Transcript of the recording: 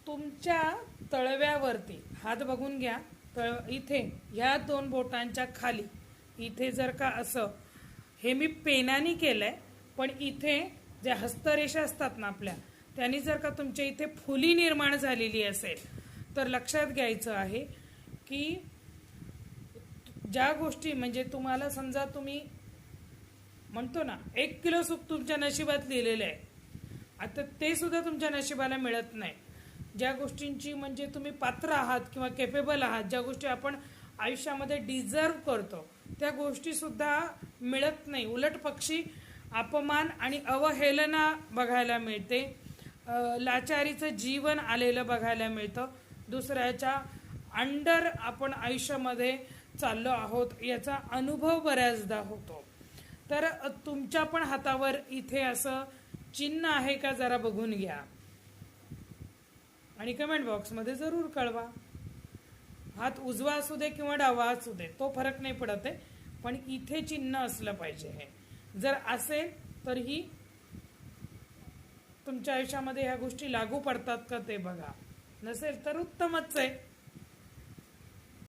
तुमच्या तळव्यावरती हात बघून घ्या. इथे ह्या दोन बोटांच्या खाली इथे जर का असं, हे मी पेनाने केलंय, पण इथे ज्या हस्तरेषा असतात ना आपल्या, त्यांनी जर का तुमच्या इथे फुली निर्माण झालेली असेल तर लक्षात घ्यायचं आहे की ज्या गोष्टी म्हणजे तुम्हाला समजा तुम्ही म्हणतो ना 1 किलो सुख तुमच्या नशिबात लिहिलेलं आहे, आता ते सुद्धा तुमच्या नशिबाला मिळत नाही. ज्या गोष्टींची म्हणजे तुम्ही पात्र आहात किंवा केपेबल आहात, ज्या गोष्टी आपण आयुष्यामध्ये डिझर्व करतो, त्या गोष्टी सुद्धा मिळत नाही. उलट पक्षी अपमान आणि अवहेलना बघायला मिळते. लाचारीचं जीवन आलेलं बघायला मिळतं. दुसऱ्याच्या अंडर आपण आयुष्यामध्ये चाललो आहोत याचा अनुभव बऱ्याचदा होतो. तर तुमच्या पण हातावर इथे असं चिन्ह आहे का जरा बघून घ्या आणि कमेंट बॉक्समध्ये जरूर कळवा. हात उजवा असू दे किंवा डावा असू दे तो फरक नाही पडत आहे, पण इथे चिन्ह असलं पाहिजे. हे जर असेल तर ही तुमच्या आयुष्यामध्ये ह्या गोष्टी लागू पडतात का ते बघा. नसेल तर उत्तमच आहे.